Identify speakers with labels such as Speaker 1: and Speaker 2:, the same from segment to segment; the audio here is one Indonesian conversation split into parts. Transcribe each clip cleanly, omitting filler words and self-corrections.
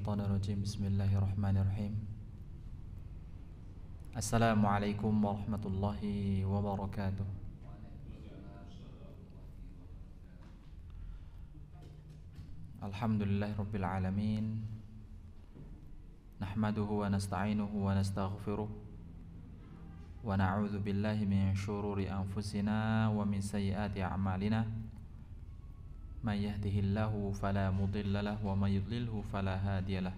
Speaker 1: Minasyaitonirrajim. Bismillahirrahmanirrahim. Assalamualaikum warahmatullahi wabarakatuh. Alhamdulillahirabbil alamin. Nahmaduhu wa nasta'inuhu wa nastaghfiruh. Wa na'udzu billahi min syururi anfusina wa min sayyiati a'malina. May yahdihillahu fala mudilla lahu wa may yudlilhu fala hadiyalah.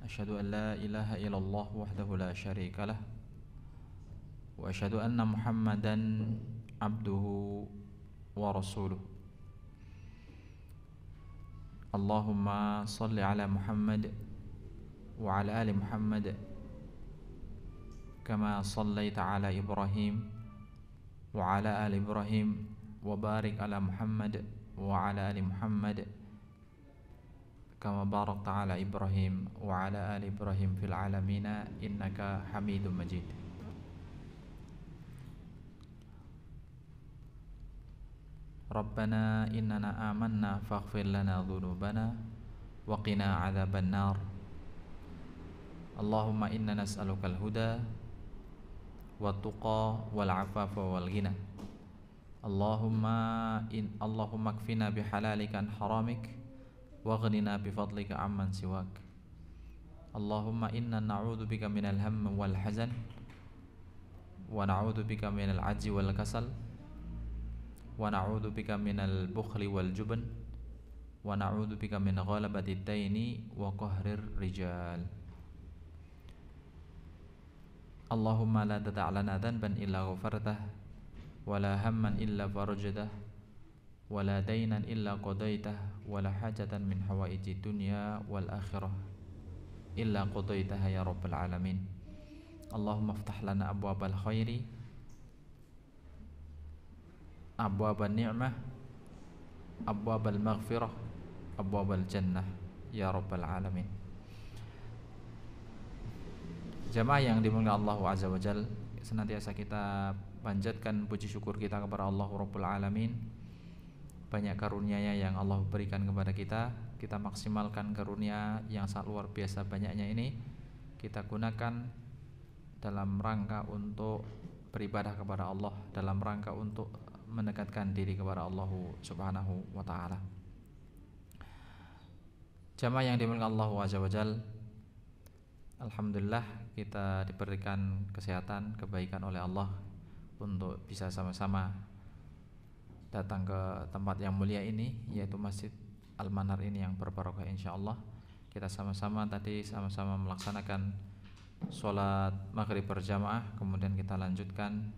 Speaker 1: Asyhadu an la ilaha illallah wahdahu la syarikalah wa asyhadu anna Muhammadan abduhu wa rasuluh. Allahumma shalli ala Muhammad wa ala ali Muhammad kama shallaita ala Ibrahim wa ala ali Ibrahim wa barik ala Muhammad wa ala ali Muhammad kama barakta ala Ibrahim wa ala ali Ibrahim fil alamina innaka Hamidum Majid. Rabbana innana amanna faghfir lana dhunubana wa qina adzaban nar. Allahumma inna nas'aluka al-huda wat tuqa wal afafa wal ghina. Allahumma kfina bihalalika an haramik waghnina bifadlika amman siwak. Allahumma inna na'udzu bika minal hammi wal hazan wa na'udzu bika minal ajzi wal kasal wa na'udzu bika minal bukhli wal jubn wa na'udzu bika min ghalabati daini wa qahrir rijal. Allahumma la tada' lana dhanban illa ghafartah wala hamman illa farajtah wala dainan illa qadaitah wala hajatan min hawaiji dunya wal akhirah illa qadaitaha ya rabbal alamin. Allahumma iftah lana abwabal khairi abwaban ni'mah abwabal maghfirah abwabal jannah ya rabbal alamin. Jamaah yang dimuliakan Allah azza wajal, senantiasa kita panjatkan puji syukur kita kepada Allah Rabbul Alamin. Banyak karunia-Nya yang Allah berikan kepada kita. Kita maksimalkan karunia yang sangat luar biasa banyaknya ini, kita gunakan dalam rangka untuk beribadah kepada Allah, dalam rangka untuk mendekatkan diri kepada Allah Subhanahu wa ta'ala. Jamaah yang dimuliakan Allah azza wajal, alhamdulillah kita diberikan kesehatan, kebaikan oleh Allah untuk bisa sama-sama datang ke tempat yang mulia ini, yaitu Masjid Al-Manar ini yang berbarokah insyaallah. Kita sama-sama melaksanakan sholat maghrib berjamaah, kemudian kita lanjutkan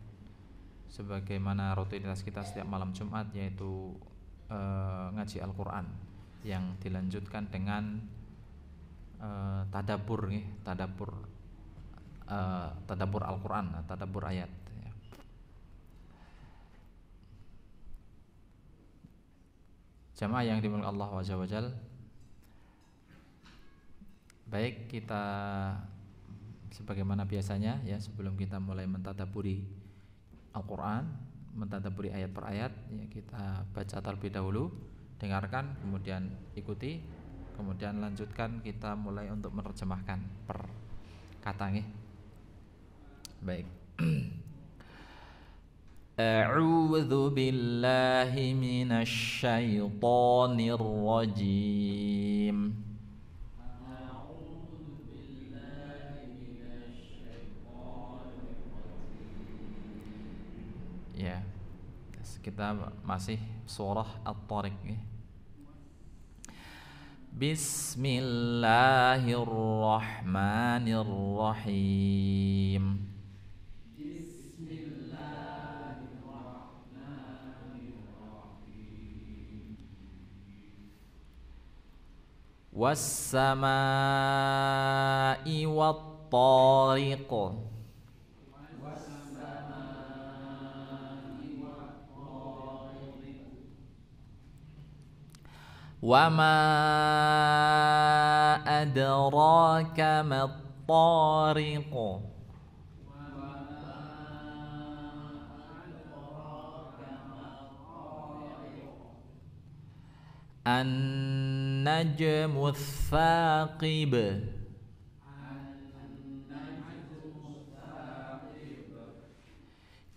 Speaker 1: sebagaimana rutinitas kita setiap malam Jumat, yaitu ngaji Al-Quran yang dilanjutkan dengan tadabbur Al-Quran, tadabbur ayat. Jamaah yang dimuliakan Allah azza wajal, baik, kita sebagaimana biasanya ya, sebelum kita mulai mentadabburi Al-Quran, mentadabburi ayat per ayat ya, kita baca terlebih dahulu, dengarkan, kemudian ikuti, kemudian lanjutkan kita mulai untuk menerjemahkan per kata nggih. Baik. A'udzu billahi minasy syaithanir rajim. Ya. Kita masih surah At-Tariq ya. Bismillahirrahmanirrahim. Was-samaa'i wat-tariq. Wa ma adraka mat-tariq. An An-najmu tsaqib.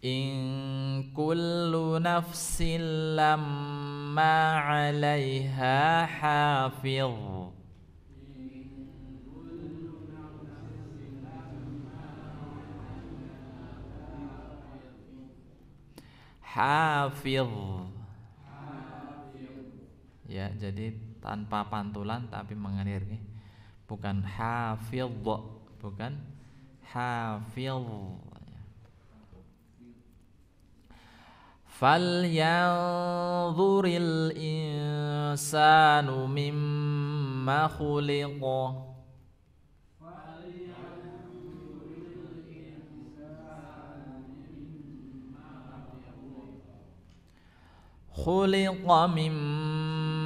Speaker 1: In kullu nafsin lamma 'alaiha hafiz. Hafiz. Ya, jadi tanpa pantulan tapi mengalir, bukan hafiz, bukan hafiz. Falyanzuril insanu mimma khuliqa. Khuliqa min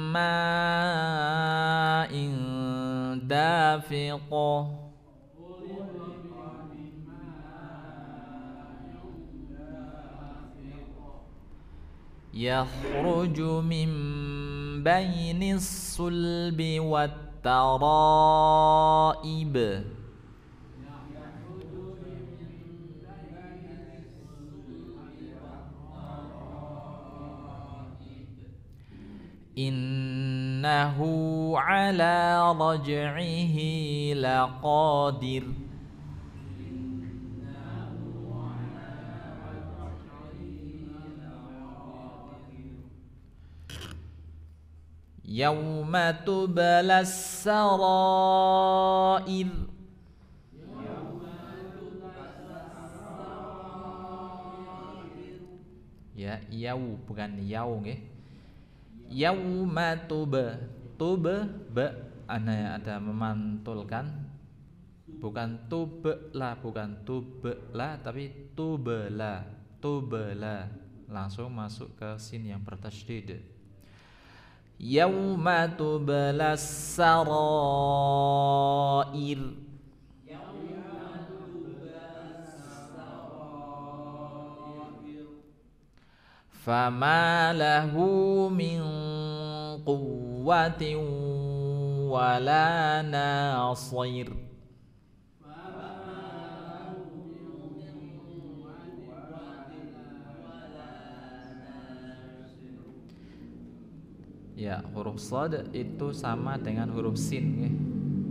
Speaker 1: ma'in dafiq. Yakhruju min bainis sulbi wat taraib. Innahu ala raj'ihi laqadir. Yawma tublas sarair. Ya, yau bukan yau nggih. Yauma tuba ba ada memantulkan, bukan tubla, bukan tubla tapi tubla langsung masuk ke sin yang bertasydid. Yauma tublas sarair. Fama lahu min quwwatin wala nasir. Ya, huruf shad itu sama dengan huruf sin, ya.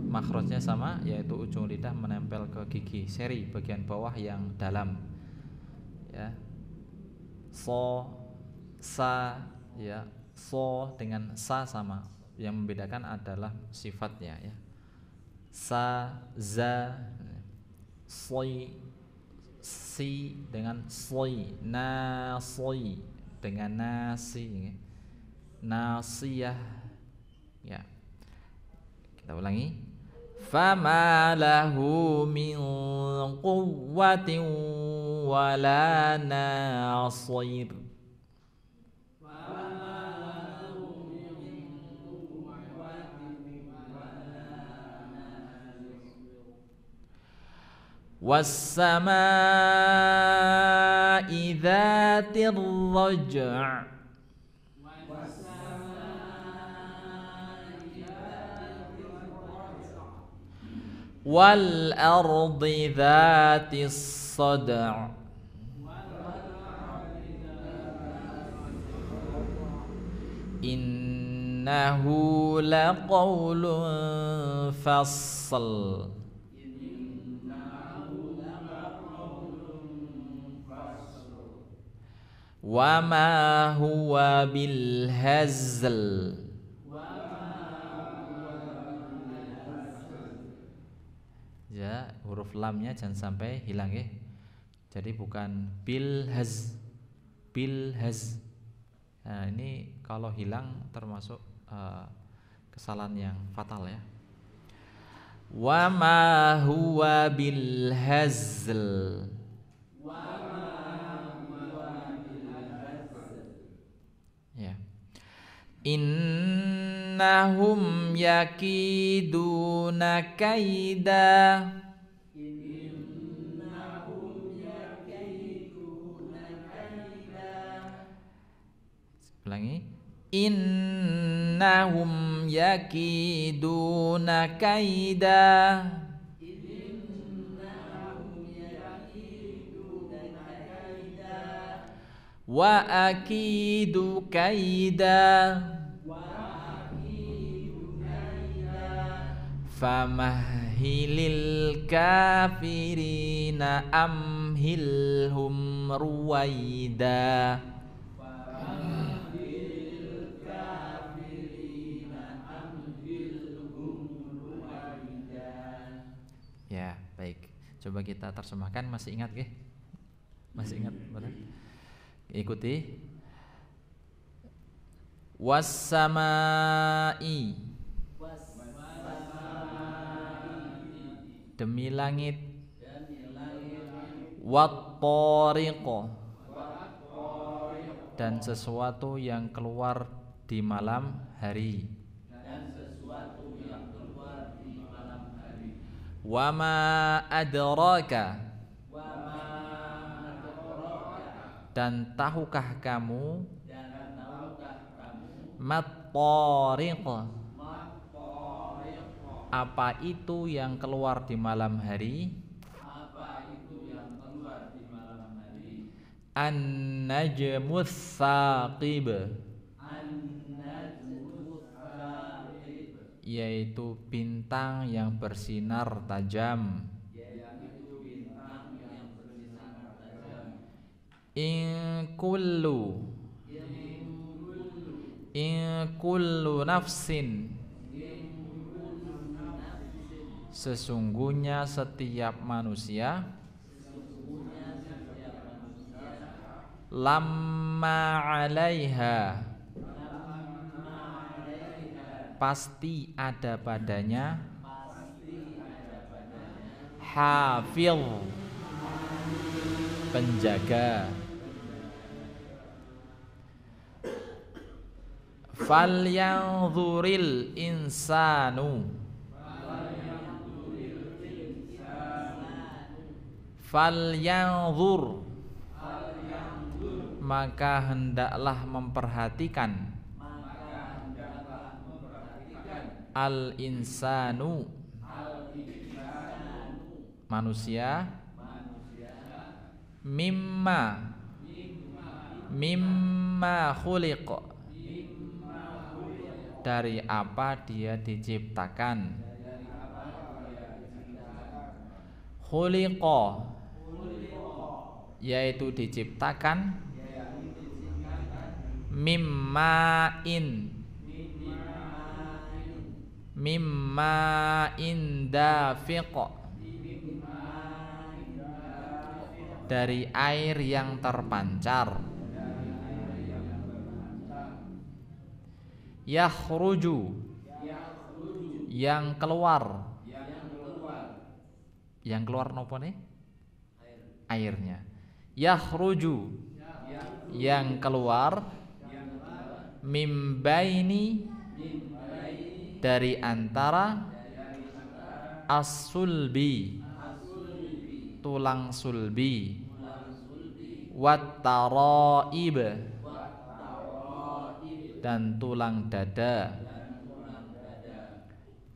Speaker 1: Makhrajnya sama, yaitu ujung lidah menempel ke gigi seri bagian bawah yang dalam. Ya. So, sa, ya, so dengan sa sama. Yang membedakan adalah sifatnya, ya. Sa, za, soi, si dengan soi, na, soi dengan nasi, ya. Nasiyah, ya. Kita ulangi. Fama lahu min quwwatin wala nasir. Was-samaa'i dzatir raj'. Wal ardi dzatis sad'. Innahu laqawlun fasl. Wa ma huwa bil hazl. Ya, huruf lamnya jangan sampai hilang, ya. Jadi bukan bil haz. Nah, ini kalau hilang termasuk kesalahan yang fatal, ya. Wa ma huwa bil hazl. Ya. Innahum yakiduna kaida. Ulangi. Innahum yakiduna kaida wa akidu kaida famahilil kafirina amhilhum ruwaida. Ya, baik. Coba kita terjemahkan. Masih ingat nggih? Masih ingat, betul? Ikuti. Was-samai, demi langit, wat-tariq, dan sesuatu yang keluar di malam hari, wa ma adraka, dan tahukah kamu, mat-tariq, apa itu yang keluar di malam hari, an-najmus saqib, yaitu bintang yang bersinar tajam. In kullu nafsin, sesungguhnya setiap manusia, lamma 'alaiha, pasti ada padanya, hafil, penjaga. Falyanzuril insanu, falyanzur, maka hendaklah memperhatikan, al insanu, manusia, mimma khuliq, dari apa dia diciptakan. Khuliqa, yaitu diciptakan, mimma'in dafiq, dari air yang terpancar. Yakhruju, yang keluar. Yang keluar nopo nih? Airnya. Yakhruju, yang keluar, mimbaini, dari antara, as-sulbi, tulang sulbi, wat-taraib, dan tulang dada.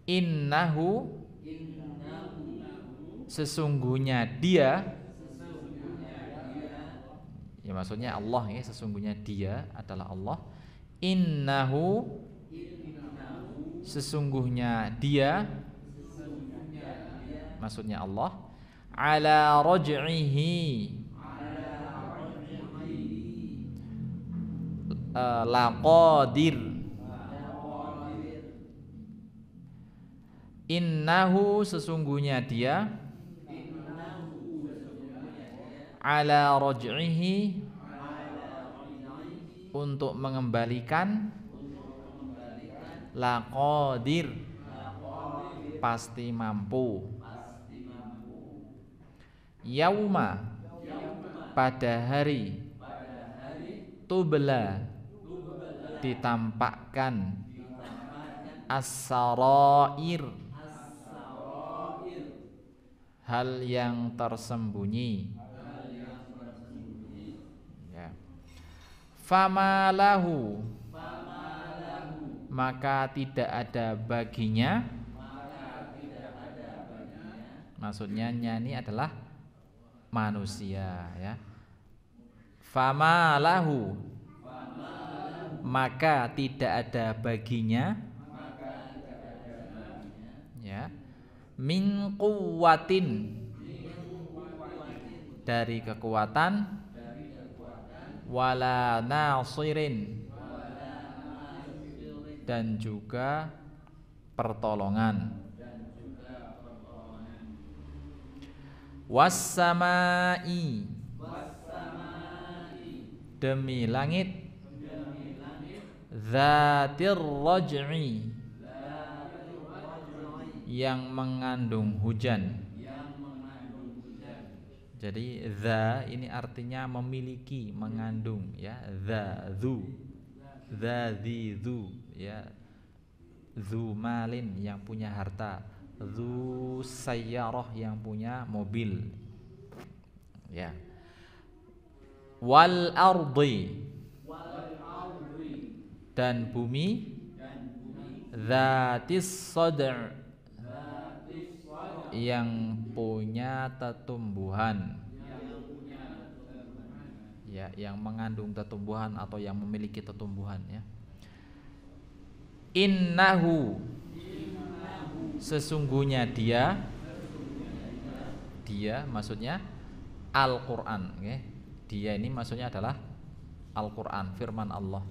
Speaker 1: Innahu, sesungguhnya dia, ya maksudnya Allah ya, sesungguhnya dia adalah Allah. Innahu, sesungguhnya dia, maksudnya Allah, ala raj'ihi, laqadir. Innahu, sesungguhnya dia, ala raj'ihi, untuk mengembalikan, laqadir, pasti mampu. Yauma, pada hari, tubla, ditampakkan, as-sarair, hal yang tersembunyi. Ya. Famalahu, maka tidak ada baginya. Maksudnya ini adalah manusia ya. Fama lahu, maka tidak ada baginya ya, min quwwatin, dari kekuatan, wala nasirin, dan juga pertolongan. Wassamai, demi langit, dzatir raj'i, yang mengandung hujan. Jadi dza ini artinya memiliki, mengandung ya. Dza dzu, dza dzi dzu ya. Dzu malin, yang punya harta. Dzu sayyarah, yang punya mobil ya. Wal ardi, dan bumi, dzatis sadr, yang punya tetumbuhan ya, yang mengandung tetumbuhan atau yang memiliki tetumbuhan ya. Innahu, sesungguhnya dia maksudnya Al-Qur'an okay? Dia ini maksudnya adalah Al-Qur'an, firman Allah.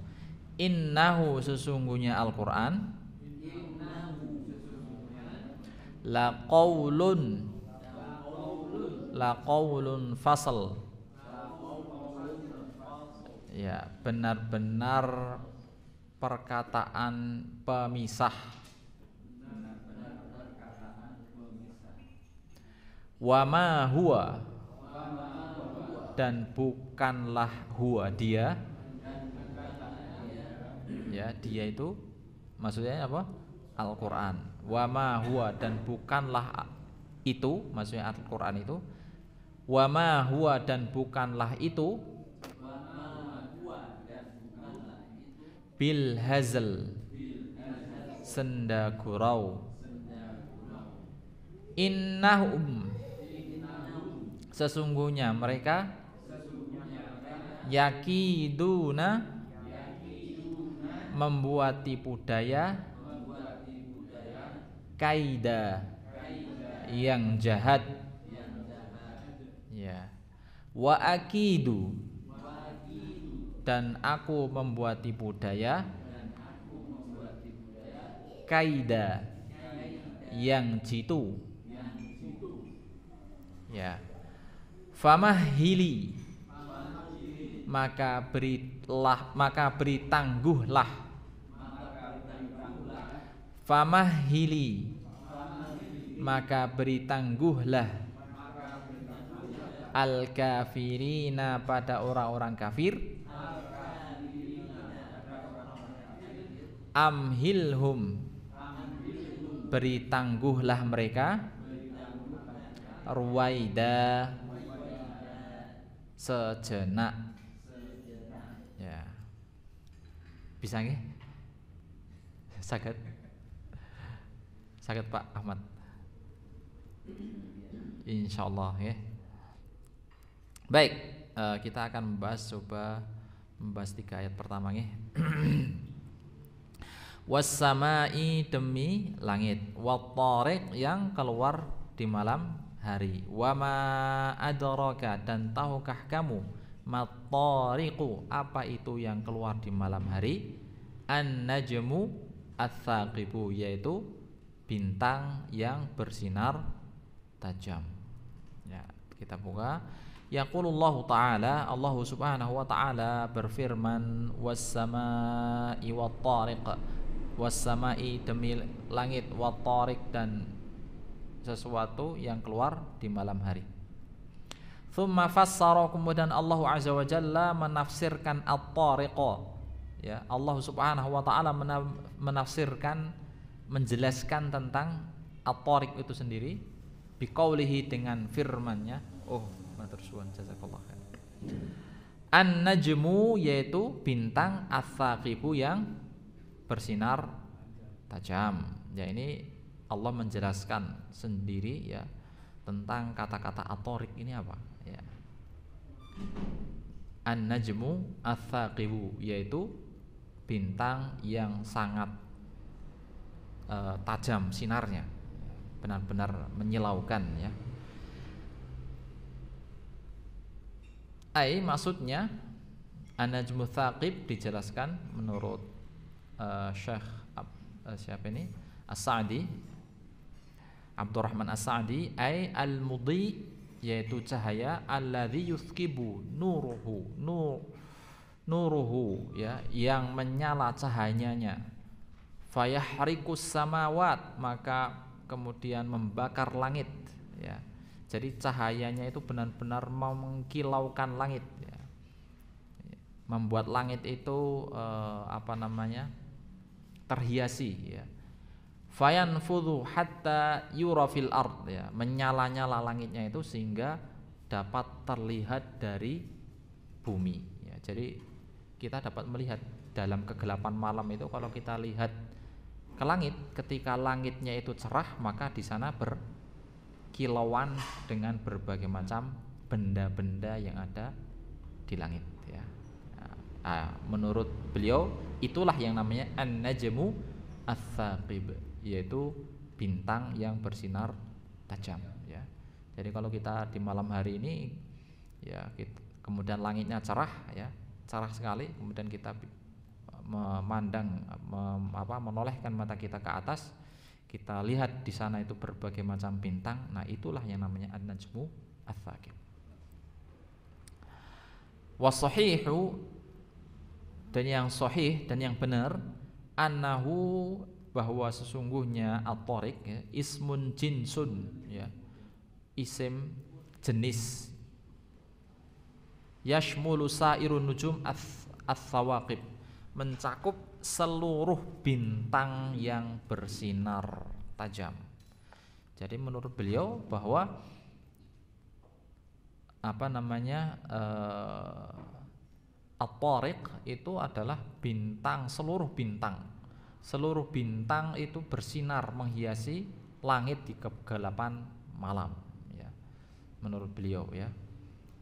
Speaker 1: Innahu, sesungguhnya Al-Qur'an, laqaulun fasl ya, benar-benar perkataan pemisah. Wama huwa, dan bukanlah huwa dia ya, dia itu maksudnya apa? Al-Qur'an. Wama huwa, dan bukanlah itu, maksudnya Al-Qur'an itu. Wama huwa, dan bukanlah itu bil hazl, senda gurau. Innahum, sesungguhnya mereka, yakiduna, membuat tipu daya, kaida, yang jahat ya. Wa akidu, dan aku membuat tipu daya, kaida, yang jitu ya. Famahili, maka beri tangguhlah. Famahili, maka beri tangguhlah. Al-kafirina, pada orang-orang kafir. Amhilhum, beri tangguhlah mereka. Ruwaida, sejenak ya. Bisa nggih? Saged Pak Ahmad, insyaallah ya. Baik, kita akan coba membahas 3 ayat pertama nggih. Was-samai, demi langit, wat-tariq, yang keluar di malam hari. Wama adraka, dan tahukah kamu, mat-tariqu, apa itu yang keluar di malam hari. An-najmu ats-tsaqibu, yaitu bintang yang bersinar tajam ya. Kita buka. Yaqulullahu ta'ala, Allah subhanahu wa ta'ala berfirman, was-samai wat-tariq, was-samai, demi langit, wat-tariq, dan sesuatu yang keluar di malam hari. Tsumma fassara, kemudian Allah azza wa jalla menafsirkan at-tariq ya. Allah subhanahu wa ta'ala menafsirkan, menjelaskan tentang at-tariq itu sendiri, biqaulihi, dengan firman-Nya. Oh, matur suwun, jazakallah khair. An-najmu, yaitu bintang, ats-tsaqibu, yang bersinar tajam. Ya, ini Allah menjelaskan sendiri ya tentang kata-kata at-tariq ini apa ya. An-najmu ats-tsaqibu, yaitu bintang yang sangat tajam sinarnya, benar-benar menyilaukan ya. Ai maksudnya an-najmu tsaqib dijelaskan menurut Syekh siapa ini? As-Sa'di, Abdurrahman As-Sa'di, ai al-mudhi, yaitu cahaya alladzi yuthqibu nuruhu ya, yang menyala cahayanya, fayahrikus samawat, maka kemudian membakar langit ya. Jadi cahayanya itu benar-benar mengkilaukan langit ya. Membuat langit itu terhiasi ya. Fayanfudhu hatta yura fil ard ya, menyala-nyala langitnya itu sehingga dapat terlihat dari bumi ya. Jadi kita dapat melihat dalam kegelapan malam itu, kalau kita lihat ke langit, ketika langitnya itu cerah, maka di sana berkilauan dengan berbagai macam benda-benda yang ada di langit ya. Menurut beliau itulah yang namanya an-najmu ats-tsaqib, yaitu bintang yang bersinar tajam ya. Jadi kalau kita di malam hari ini ya, kemudian langitnya cerah ya, cerah sekali, kemudian kita memandang menolehkan mata kita ke atas, kita lihat di sana itu berbagai macam bintang. Nah, itulah yang namanya an-najmu ats-tsaqib. Wasahihu, dan yang sahih dan yang benar, annahu, bahwa sesungguhnya at-tariq ya, ismun jinsun ya, isim jenis, yashmulu sairun nujum ats-tsawaqib, mencakup seluruh bintang yang bersinar tajam. Jadi menurut beliau bahwa at-tariq itu adalah bintang, seluruh bintang itu bersinar menghiasi langit di kegelapan malam ya, menurut beliau ya.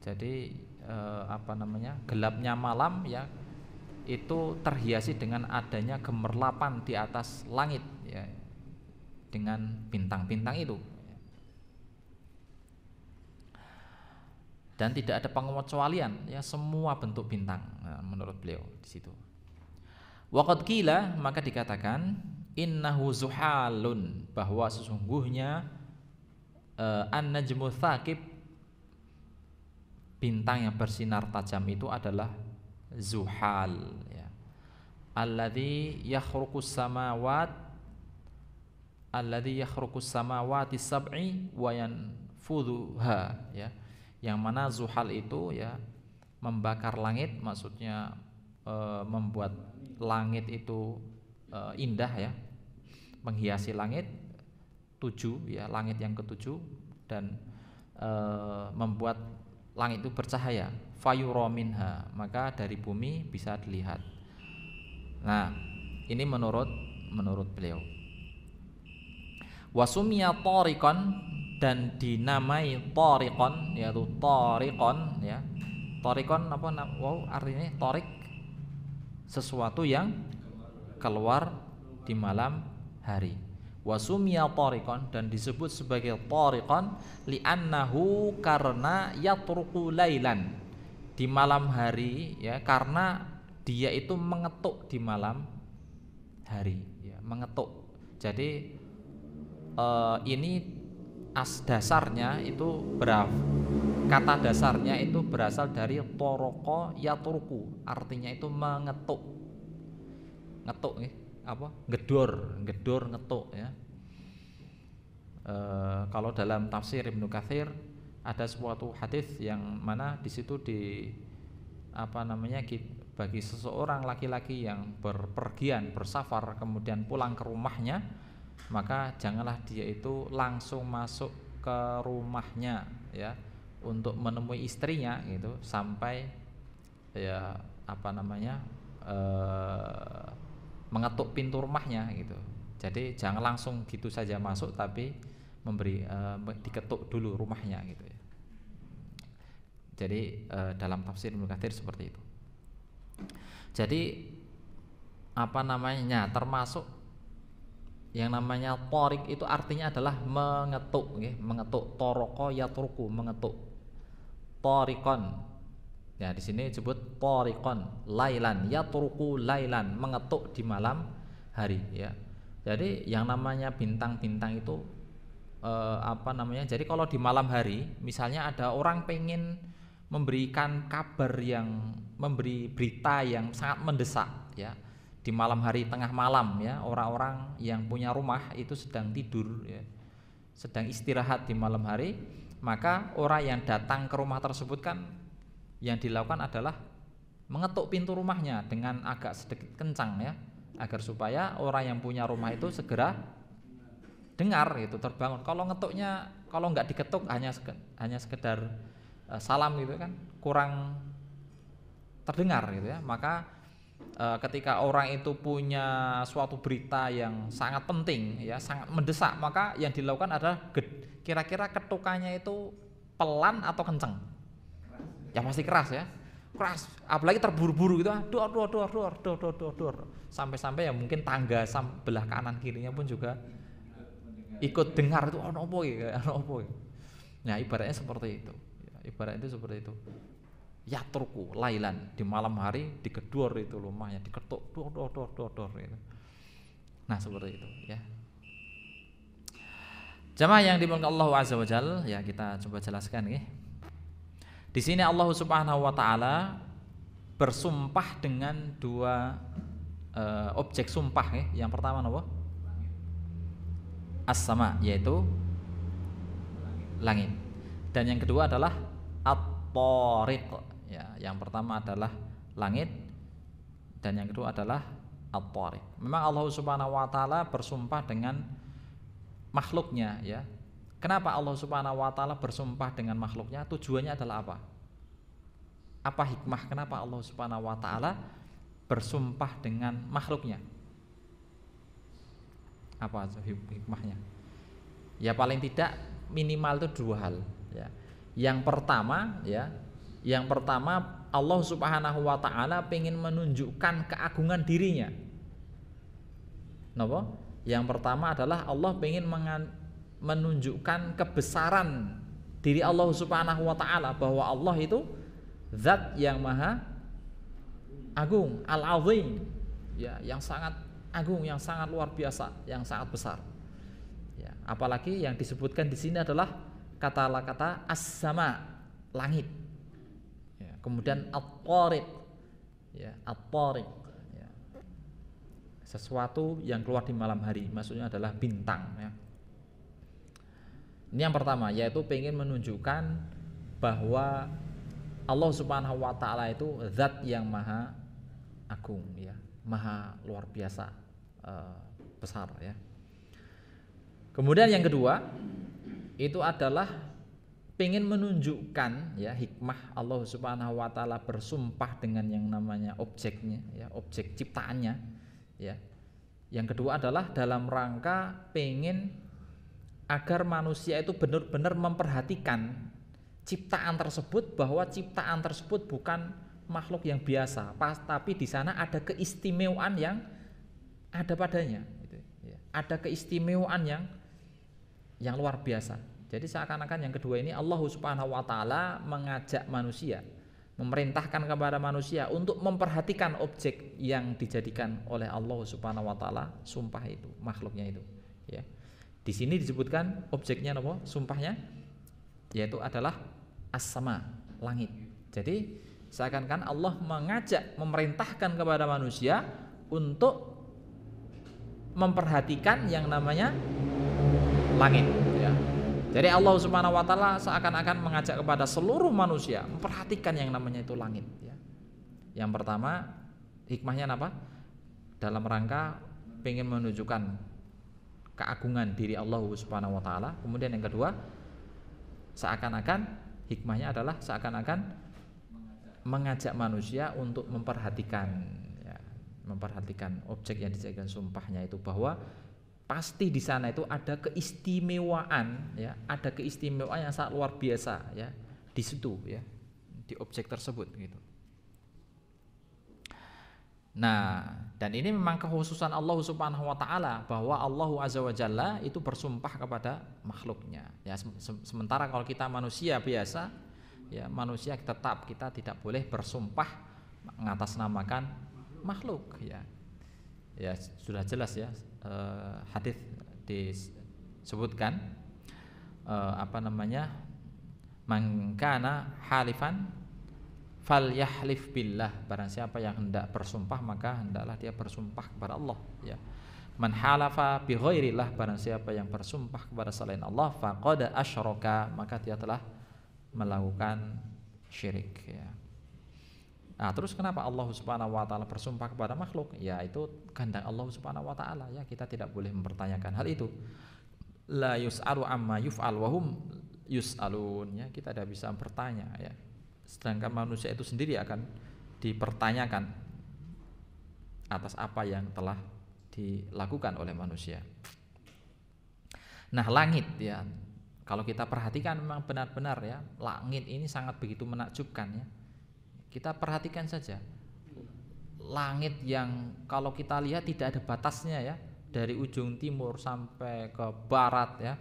Speaker 1: Jadi gelapnya malam ya itu terhiasi dengan adanya gemerlapan di atas langit ya, dengan bintang-bintang itu. Dan tidak ada pengecualian ya, semua bentuk bintang menurut beliau di situ. Waqad qila, maka dikatakan, innahu zuhalun, bahwa sesungguhnya an-najmu tsaqib, bintang yang bersinar tajam itu adalah zuhal ya, alladzi yakhruqus samawati sab'i wa yanfudhuha ya, yang mana zuhal itu ya membakar langit, maksudnya membuat langit itu indah ya, menghiasi langit 7 ya, langit yang ke-7, dan membuat langit itu bercahaya, fayura minha, maka dari bumi bisa dilihat. Nah, ini menurut beliau. Wasumiya tariqan, dan dinamai tariqan, yaitu tariqan ya. Tariqan artinya tarik, sesuatu yang keluar di malam hari. Wasumiya tariqan, dan disebut sebagai tariqan li'annahu, karena yatruqu lailan, di malam hari ya, karena dia itu mengetuk di malam hari ya, mengetuk. Jadi ini dasarnya itu kata dasarnya itu berasal dari toroko yatruku, artinya itu mengetuk. Ngetuk gedor ngetuk ya. Kalau dalam tafsir Ibnu Katsir ada suatu hadis yang mana di situ bagi seseorang laki-laki yang berpergian, bersafar, kemudian pulang ke rumahnya, maka janganlah dia itu langsung masuk ke rumahnya ya untuk menemui istrinya gitu, sampai ya mengetuk pintu rumahnya gitu. Jadi jangan langsung gitu saja masuk, tapi diketuk dulu rumahnya gitu ya. Jadi dalam tafsir Ibnu Katsir seperti itu. Jadi termasuk yang namanya torik itu artinya adalah mengetuk, mengetuk. Toroko yatruku, mengetuk. Torikon. Ya, di sini disebut torikon, lailan, yatruku lailan, mengetuk di malam hari ya. Jadi yang namanya bintang-bintang itu jadi kalau di malam hari misalnya ada orang pengen memberikan kabar, yang memberi berita yang sangat mendesak ya, di malam hari tengah malam ya, orang-orang yang punya rumah itu sedang tidur ya, sedang istirahat di malam hari, maka orang yang datang ke rumah tersebut kan yang dilakukan adalah mengetuk pintu rumahnya dengan agak sedikit kencang ya, agar supaya orang yang punya rumah itu segera dengar itu, terbangun. Kalau ngetuknya, kalau nggak diketuk hanya sekedar salam gitu kan, kurang terdengar gitu ya. Maka ketika orang itu punya suatu berita yang sangat penting ya, sangat mendesak, maka yang dilakukan adalah kira-kira ketukannya itu pelan atau kenceng? Ya pasti keras ya, keras. Apalagi terburu-buru gitu, dor, sampai-sampai ya mungkin tangga sebelah kanan kirinya pun juga ikut dengar itu, ono opo ya. Nah ibaratnya seperti itu. Ibaratnya seperti itu. Yatruku lailan, di malam hari digedor itu rumahnya, diketuk dor gitu. Nah seperti itu ya. Jamaah yang dimuliakan Allah Azza wa Jalla, ya kita coba jelaskan ya. Di sini Allah Subhanahu wa taala bersumpah dengan dua objek sumpah ya. Yang pertama apa? As-sama, yaitu langit. Dan yang kedua adalah at-tariq. Ya, yang pertama adalah langit dan yang kedua adalah at-tariq. Memang Allah Subhanahu wa taala bersumpah dengan makhluknya ya. Kenapa Allah Subhanahu wa taala bersumpah dengan makhluknya? Tujuannya adalah apa? Apa hikmah kenapa Allah Subhanahu wa taala bersumpah dengan makhluknya? Apa hikmahnya? Ya paling tidak minimal itu dua hal ya. Yang pertama Allah Subhanahu wa taala ingin menunjukkan keagungan dirinya. Napa? Yang pertama adalah Allah ingin menunjukkan kebesaran diri Allah Subhanahu wa taala, bahwa Allah itu zat yang maha agung, al-azim ya, yang sangat agung, yang sangat luar biasa, yang sangat besar ya. Apalagi yang disebutkan di sini adalah kata as-sama, langit ya. Kemudian at-tariq ya, at-tariq ya, sesuatu yang keluar di malam hari, maksudnya adalah bintang ya. Ini yang pertama, yaitu pengen menunjukkan bahwa Allah Subhanahu wa taala itu zat yang maha agung ya, maha luar biasa, besar ya. Kemudian yang kedua itu adalah pengen menunjukkan ya, hikmah Allah Subhanahu wa taala bersumpah dengan yang namanya objeknya ya, objek ciptaannya ya. Yang kedua adalah dalam rangka pengen agar manusia itu benar-benar memperhatikan ciptaan tersebut, bahwa ciptaan tersebut bukan makhluk yang biasa, tapi di sana ada keistimewaan yang ada padanya gitu, ya. Ada keistimewaan yang luar biasa. Jadi seakan-akan yang kedua ini Allah Subhanahu wa taala mengajak manusia, memerintahkan kepada manusia untuk memperhatikan objek yang dijadikan oleh Allah Subhanahu wa taala sumpah itu, makhluknya itu ya. Di sini disebutkan objeknya apa? Sumpahnya yaitu adalah as-sama, langit. Jadi seakan-akan Allah mengajak, memerintahkan kepada manusia untuk memperhatikan yang namanya langit ya. Jadi Allah Subhanahu wa taala seakan-akan mengajak kepada seluruh manusia memperhatikan yang namanya itu langit ya. Yang pertama hikmahnya apa? Dalam rangka ingin menunjukkan keagungan diri Allah Subhanahu wa taala. Kemudian yang kedua, seakan-akan hikmahnya adalah seakan-akan mengajak manusia untuk memperhatikan ya. memperhatikan objek yang dijadikan sumpahnya itu, bahwa pasti di sana itu ada keistimewaan ya, ada keistimewaan yang sangat luar biasa ya di situ ya, di objek tersebut gitu. Nah, dan ini memang kekhususan Allah Subhanahu wa taala, bahwa Allah Azza wa Jalla itu bersumpah kepada makhluknya. Ya, sementara kalau kita manusia biasa, ya manusia tetap kita tidak boleh bersumpah mengatasnamakan makhluk ya. Ya, sudah jelas ya, hadis disebutkan man kana halifan falyahlif billah, barang siapa yang hendak bersumpah maka hendaklah dia bersumpah kepada Allah ya. Man halafa bi ghairillah, barang siapa yang bersumpah kepada selain Allah, faqad asyraka, maka dia telah melakukan syirik ya. Nah, terus kenapa Allah Subhanahu wa taala bersumpah kepada makhluk? Ya, itu kehendak Allah Subhanahu wa taala ya, kita tidak boleh mempertanyakan hal itu. La yus'alu amma yuf'al wa hum yus'alun ya, kita tidak bisa bertanya ya. Sedangkan manusia itu sendiri akan dipertanyakan atas apa yang telah dilakukan oleh manusia. Nah, langit ya, kalau kita perhatikan memang benar-benar ya, langit ini sangat begitu menakjubkan ya. Kita perhatikan saja langit yang kalau kita lihat tidak ada batasnya ya, dari ujung timur sampai ke barat ya,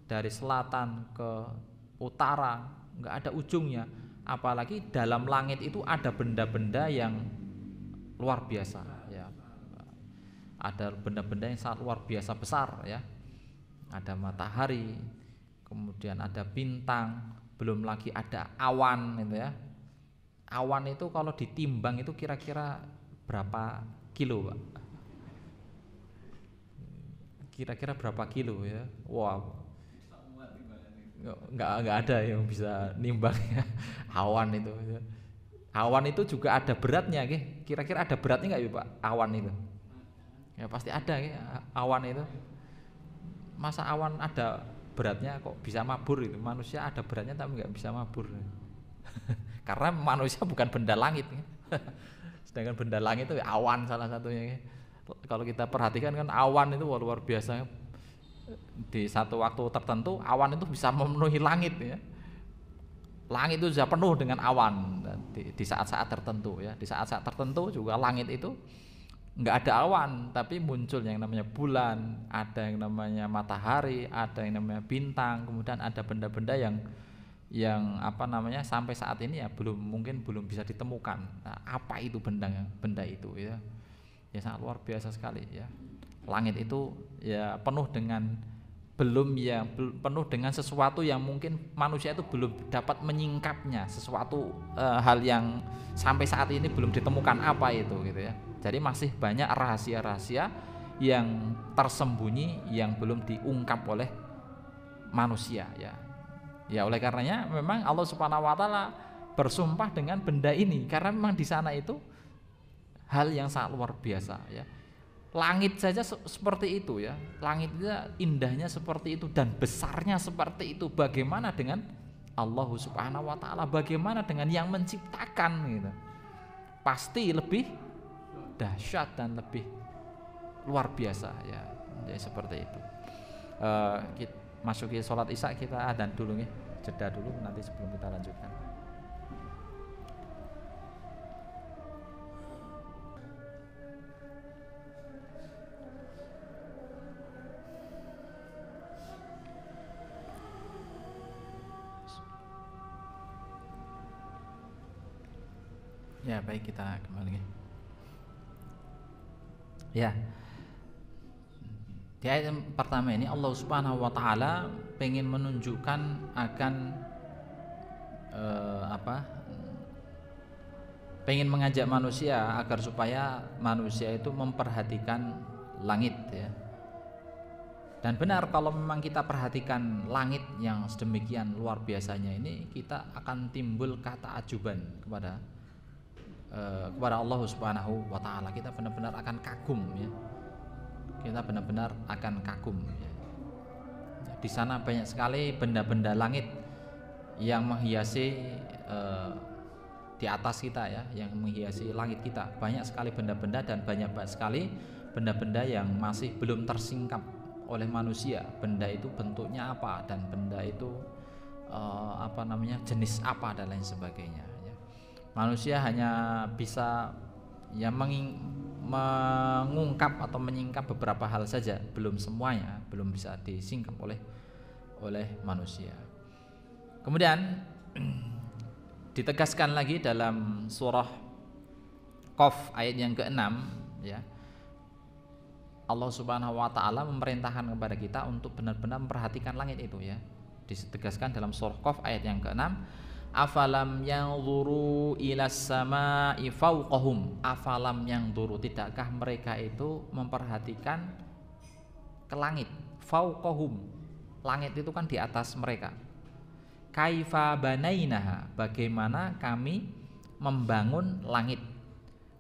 Speaker 1: dari selatan ke utara, nggak ada ujungnya. Apalagi dalam langit itu ada benda-benda yang luar biasa ya, ada benda-benda yang sangat luar biasa besar ya, ada matahari, kemudian ada bintang, belum lagi ada awan itu ya. Awan itu kalau ditimbang itu kira-kira berapa kilo, Pak? Kira-kira berapa kilo ya? Wow, nggak ada yang bisa nimbang ya. Awan itu ya. Awan itu juga ada beratnya, kira-kira ada beratnya nggak ya Pak? Awan itu ya pasti ada ya. Awan itu, masa awan ada beratnya kok bisa mabur itu? Manusia ada beratnya tapi nggak bisa mabur karena manusia bukan benda langit ya. Sedangkan benda langit itu ya awan salah satunya ya. Kalau kita perhatikan kan awan itu luar biasa. Di satu waktu tertentu awan itu bisa memenuhi langit ya. Langit itu sudah penuh dengan awan di saat-saat tertentu ya. Di saat-saat tertentu juga langit itu nggak ada awan, tapi muncul yang namanya bulan, ada yang namanya matahari, ada yang namanya bintang, kemudian ada benda-benda yang sampai saat ini ya mungkin belum bisa ditemukan. Nah, apa itu benda itu ya? Ya sangat luar biasa sekali ya. Langit itu ya penuh dengan penuh dengan sesuatu yang mungkin manusia itu belum dapat menyingkapnya, sesuatu hal yang sampai saat ini belum ditemukan apa itu gitu ya. Jadi masih banyak rahasia-rahasia yang tersembunyi yang belum diungkap oleh manusia ya. Ya oleh karenanya memang Allah Subhanahu wa taala bersumpah dengan benda ini karena memang di sana itu hal yang sangat luar biasa ya. Langit saja seperti itu ya, langitnya indahnya seperti itu dan besarnya seperti itu. Bagaimana dengan Allah Subhanahu wa taala? Bagaimana dengan yang menciptakan gitu? Pasti lebih dahsyat dan lebih luar biasa ya. Jadi seperti itu. Kita masuki sholat isya, kita adzan dulu nih, jeda dulu nanti sebelum kita lanjutkan. Ya baik, kita kembali ya. Di ayat yang pertama ini Allah Subhanahu wa taala pengen menunjukkan akan pengen mengajak manusia agar supaya manusia itu memperhatikan langit ya. Dan benar kalau memang kita perhatikan langit yang sedemikian luar biasanya ini, kita akan timbul ketaajuban kepada Allah Subhanahu wa taala. Kita benar-benar akan kagum ya. Kita benar-benar akan kagum ya. Di sana banyak sekali benda-benda langit yang menghiasi di atas kita ya, yang menghiasi langit kita. Banyak sekali benda-benda dan banyak sekali benda-benda yang masih belum tersingkap oleh manusia. Benda itu bentuknya apa dan benda itu jenis apa dan lain sebagainya ya. Manusia hanya bisa ya mengungkap atau menyingkap beberapa hal saja, belum semuanya, belum bisa disingkap oleh manusia. Kemudian ditegaskan lagi dalam surah Qaf ayat yang ke-6 ya. Allah Subhanahu wa taala memerintahkan kepada kita untuk benar-benar memperhatikan langit itu ya. Ditegaskan dalam surah Qaf ayat yang ke-6, afalam yanzuru ilas sama'i fawqahum, afalam yanzuru, tidakkah mereka itu memperhatikan ke langit, fawqahum, langit itu kan di atas mereka. Kaifa banainaha, bagaimana kami membangun langit,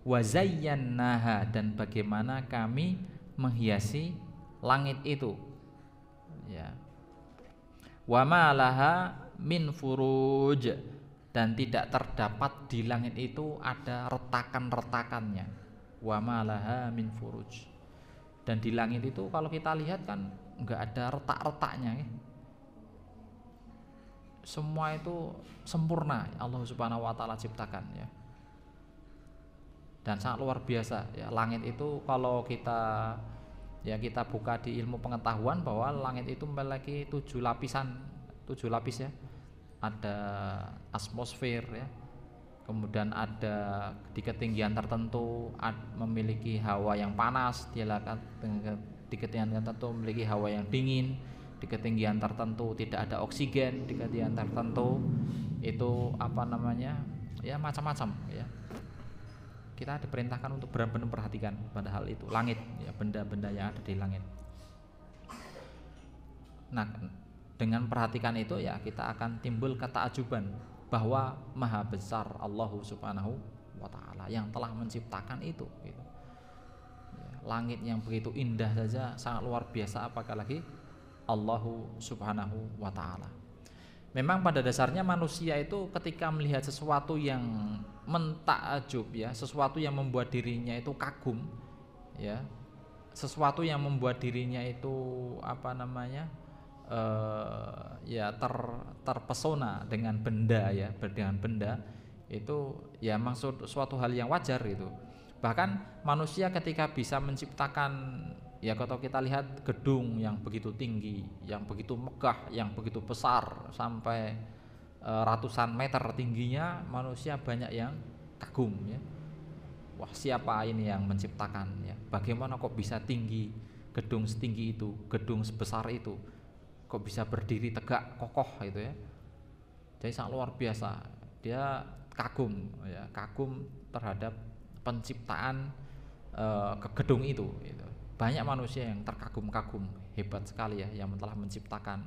Speaker 1: wa zayyannaha, dan bagaimana kami menghiasi langit itu ya. Wa ma laha min furuj, dan tidak terdapat di langit itu ada retakan-retakannya. Wa ma laha min furuj, dan di langit itu kalau kita lihat kan enggak ada retak-retaknya ya. Semua itu sempurna Allah Subhanahu wa taala ciptakan ya. Dan sangat luar biasa ya. Langit itu kalau kita buka di ilmu pengetahuan bahwa langit itu memiliki 7 lapis ya. Ada atmosfer ya. Kemudian ada di ketinggian tertentu memiliki hawa yang panas, di ketinggian tertentu memiliki hawa yang dingin, di ketinggian tertentu tidak ada oksigen, di ketinggian tertentu itu ya macam-macam ya. Kita diperintahkan untuk benar-benar perhatikan pada hal itu, langit ya, benda-benda yang ada di langit. Nah, dengan perhatikan itu ya kita akan timbul ketakjuban bahwa maha besar Allah Subhanahu wa taala yang telah menciptakan itu gitu. Ya, langit yang begitu indah saja sangat luar biasa, apalagi Allah Subhanahu wa taala. Memang pada dasarnya manusia itu ketika melihat sesuatu yang mentakjub ya, sesuatu yang membuat dirinya itu kagum ya, sesuatu yang membuat dirinya itu terpesona dengan benda ya, dengan benda itu ya maksud suatu hal yang wajar gitu. Bahkan manusia ketika bisa menciptakan ya, kalau kita lihat gedung yang begitu tinggi, yang begitu megah, yang begitu besar sampai ratusan meter tingginya, manusia banyak yang kagum ya. Wah, siapa ini yang menciptakan ya? Bagaimana kok bisa tinggi gedung setinggi itu, gedung sebesar itu? Kok bisa berdiri tegak kokoh gitu ya? Jadi sangat luar biasa. Dia kagum ya, kagum terhadap penciptaan gedung itu gitu. Banyak manusia yang terkagum-kagum, hebat sekali ya yang telah menciptakan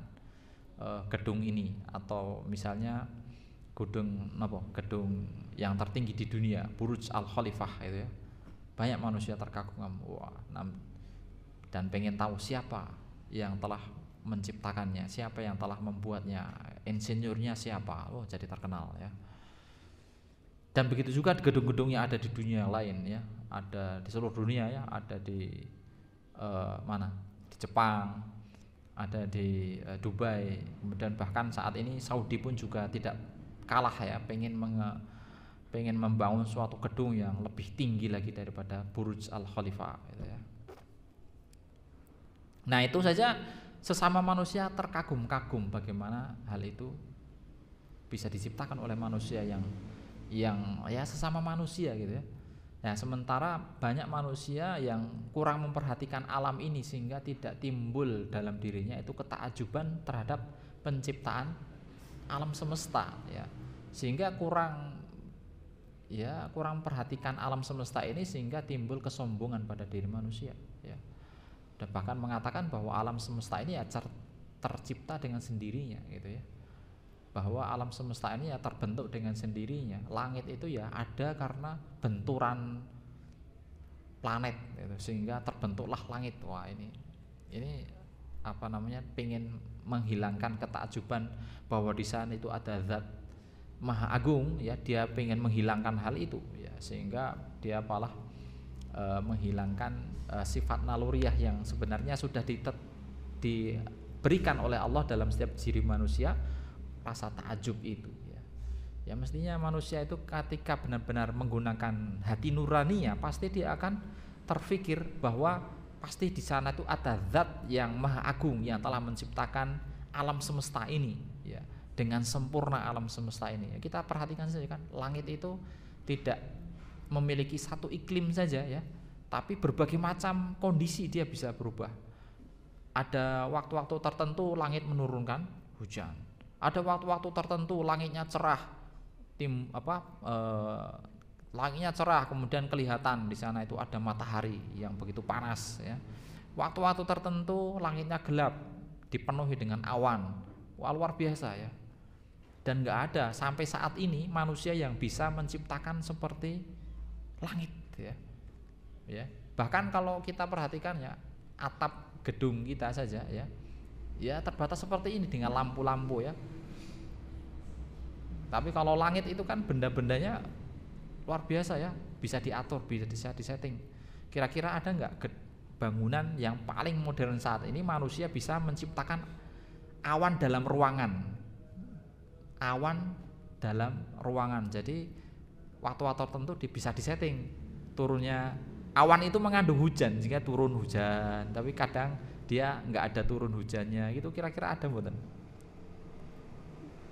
Speaker 1: gedung ini, atau misalnya gedung yang tertinggi di dunia, Burj Al Khalifah itu ya. Banyak manusia terkagum, wah, dan pengen tahu siapa yang telah menciptakannya, siapa yang telah membuatnya, insinyurnya siapa, jadi terkenal ya. Dan begitu juga gedung-gedung yang ada di dunia lain ya, ada di seluruh dunia ya, ada di di Jepang, ada di Dubai, kemudian bahkan saat ini Saudi pun juga tidak kalah ya, pengen membangun suatu gedung yang lebih tinggi lagi daripada Burj Al Khalifah gitu ya. Nah, itu saja sesama manusia terkagum-kagum bagaimana hal itu bisa diciptakan oleh manusia yang ya sesama manusia gitu ya. Nah, sementara banyak manusia yang kurang memperhatikan alam ini sehingga tidak timbul dalam dirinya itu ketakjuban terhadap penciptaan alam semesta ya. Sehingga kurang perhatikan alam semesta ini sehingga timbul kesombongan pada diri manusia ya. Dan bahkan mengatakan bahwa alam semesta ini ya tercipta dengan sendirinya gitu ya. Bahwa alam semesta ini ya terbentuk dengan sendirinya. Langit itu ya ada karena benturan planet gitu, sehingga terbentuklah langit. Wah, ini pengen menghilangkan ketakjuban bahwa di sana itu ada zat Maha Agung ya, dia pengen menghilangkan hal itu ya, sehingga dia malah menghilangkan sifat naluriah yang sebenarnya sudah diberikan oleh Allah dalam setiap diri manusia, rasa takjub itu ya. Ya mestinya manusia itu ketika benar-benar menggunakan hati nuraninya, pasti dia akan terfikir bahwa pasti di sana itu ada zat yang maha agung yang telah menciptakan alam semesta ini ya, dengan sempurna alam semesta ini. Kita perhatikan saja kan, langit itu tidak memiliki satu iklim saja ya, tapi berbagai macam kondisi dia bisa berubah. Ada waktu-waktu tertentu langit menurunkan hujan. Ada waktu-waktu tertentu langitnya cerah, langitnya cerah, kemudian kelihatan di sana itu ada matahari yang begitu panas ya. Waktu-waktu tertentu langitnya gelap, dipenuhi dengan awan. Wah, luar biasa ya. Dan nggak ada sampai saat ini manusia yang bisa menciptakan seperti langit ya. Ya. Bahkan kalau kita perhatikan ya, atap gedung kita saja ya, ya terbatas seperti ini dengan lampu-lampu ya. Tapi kalau langit itu kan benda-bendanya luar biasa ya, bisa diatur, bisa disetting. Kira-kira ada nggak bangunan yang paling modern saat ini manusia bisa menciptakan awan dalam ruangan? Awan dalam ruangan. Jadi waktu-waktu tertentu bisa disetting turunnya. Awan itu mengandung hujan, jika turun hujan. Tapi kadang dia nggak ada turun hujannya. Gitu kira-kira ada mboten?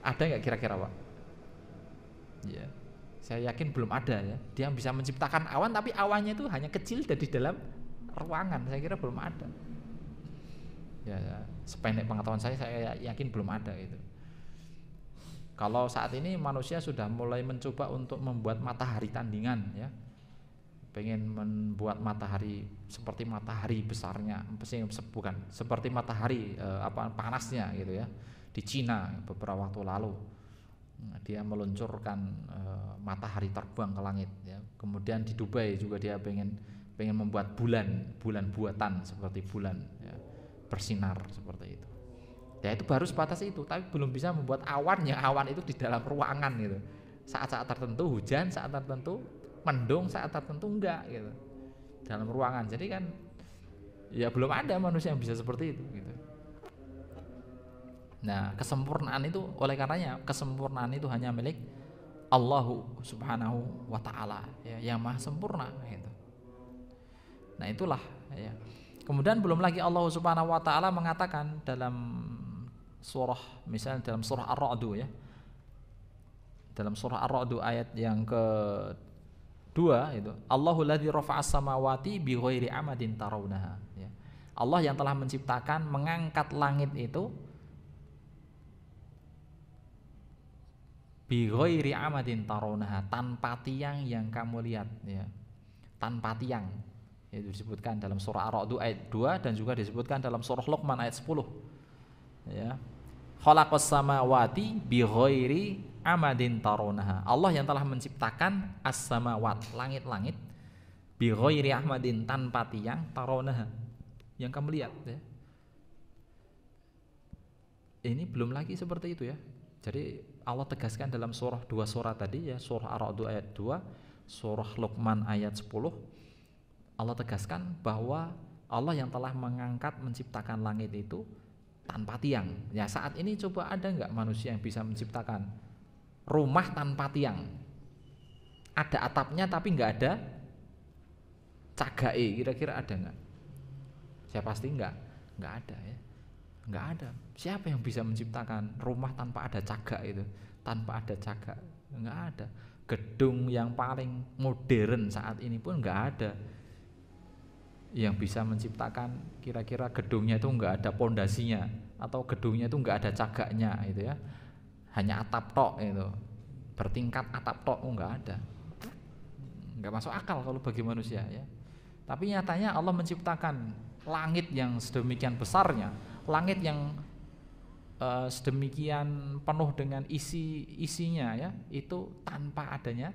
Speaker 1: Ada nggak kira-kira Pak? Ya, saya yakin belum ada ya. Dia bisa menciptakan awan tapi awannya itu hanya kecil dan di dalam ruangan. Saya kira belum ada. Ya, sependek pengetahuan saya yakin belum ada itu. Kalau saat ini manusia sudah mulai mencoba untuk membuat matahari tandingan ya. Pengen membuat matahari seperti matahari besarnya, bukan seperti matahari panasnya gitu ya. Di Cina beberapa waktu lalu. Dia meluncurkan matahari terbang ke langit ya. Kemudian di Dubai juga dia pengen membuat bulan buatan seperti bulan ya, bersinar seperti itu. Ya itu baru sebatas itu, tapi belum bisa membuat awan yang awan itu di dalam ruangan gitu. Saat-saat tertentu hujan, saat tertentu mendung, saat tertentu enggak gitu. Dalam ruangan. Jadi kan ya belum ada manusia yang bisa seperti itu gitu. Nah, kesempurnaan itu oleh karenanya kesempurnaan itu hanya milik Allah Subhanahu wa taala ya, yang maha sempurna gitu. Nah, itulah ya. Kemudian belum lagi Allah Subhanahu wa taala mengatakan dalam surah, misalnya dalam surah Ar-Ra'd ya. Dalam surah Ar-Ra'd ayat yang ke-2 itu, Allahul ladzi rafa'as samawati bighairi amadin tarawunaha ya. Allah yang telah menciptakan, mengangkat langit itu bighairi amadin tarawunaha, tanpa tiang yang kamu lihat ya. Tanpa tiang. Itu disebutkan dalam surah Ar-Ra'd ayat 2 dan juga disebutkan dalam surah Luqman ayat 10. Ya. Khalaqas samawati bighairi amadin tarawunaha. Allah yang telah menciptakan as-samawat, langit-langit, bighairi amadin, tanpa tiang, tarawunaha, yang kamu lihat ya. Ini belum lagi seperti itu ya. Jadi Allah tegaskan dalam dua surah tadi ya, surah Ar-Ra'd ayat 2, surah Luqman ayat 10. Allah tegaskan bahwa Allah yang telah mengangkat, menciptakan langit itu tanpa tiang. Ya saat ini coba ada nggak manusia yang bisa menciptakan rumah tanpa tiang? Ada atapnya tapi nggak ada cagae, kira-kira ada nggak? Saya pasti nggak ada ya. Nggak ada. Siapa yang bisa menciptakan rumah tanpa ada cagak itu? Tanpa ada cagak, nggak ada. Gedung yang paling modern saat ini pun nggak ada yang bisa menciptakan kira-kira gedungnya itu nggak ada pondasinya atau gedungnya itu nggak ada cagaknya gitu ya, hanya atap tok itu, bertingkat atap tok, nggak ada, nggak masuk akal kalau bagi manusia ya. Tapi nyatanya Allah menciptakan langit yang sedemikian besarnya, langit yang sedemikian penuh dengan isinya ya, itu tanpa adanya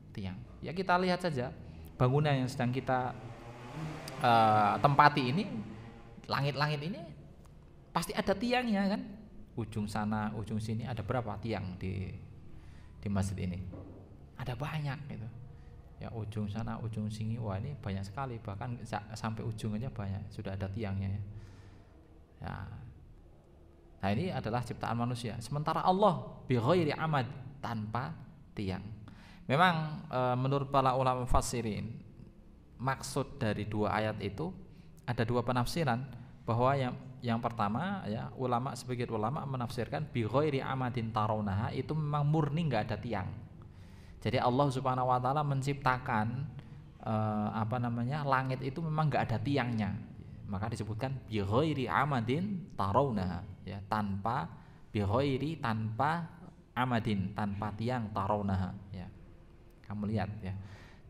Speaker 1: tiang. Ya kita lihat saja bangunan yang sedang kita tempati ini, langit-langit ini pasti ada tiangnya kan, ujung sana ujung sini ada berapa tiang di masjid ini. Ada banyak gitu. Ya ujung sana, ujung sini, wah ini banyak sekali, bahkan sampai ujung aja banyak, sudah ada tiangnya ya. Ya. Nah ini adalah ciptaan manusia. Sementara Allah bi ghairi amad, tanpa tiang. Memang menurut para ulama mufassirin, maksud dari dua ayat itu ada dua penafsiran, bahwa yang pertama ya, sebagian ulama menafsirkan bi ghairi amadin tarawnaha, itu memang murni enggak ada tiang. Jadi Allah Subhanahu wa taala menciptakan langit itu memang enggak ada tiangnya. Maka disebutkan bi ghairi amadin tarawnaha ya, tanpa amadin, tanpa tiang, tarawnaha ya. Kamu lihat ya.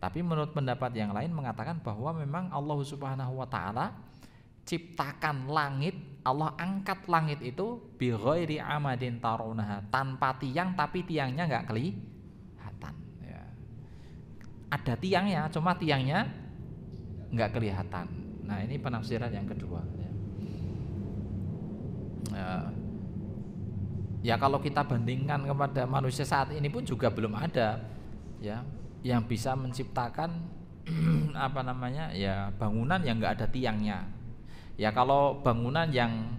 Speaker 1: Tapi menurut pendapat yang lain mengatakan bahwa memang Allah Subhanahu wa taala ciptakan langit, Allah angkat langit itu bi ghairi amadin tarawnaha, tanpa tiang, tapi tiangnya enggak kelihatan ya. Ada tiangnya, cuma tiangnya enggak kelihatan. Nah ini penafsiran yang kedua ya. Ya kalau kita bandingkan kepada manusia saat ini pun juga belum ada ya yang bisa menciptakan ya bangunan yang enggak ada tiangnya. Ya kalau bangunan yang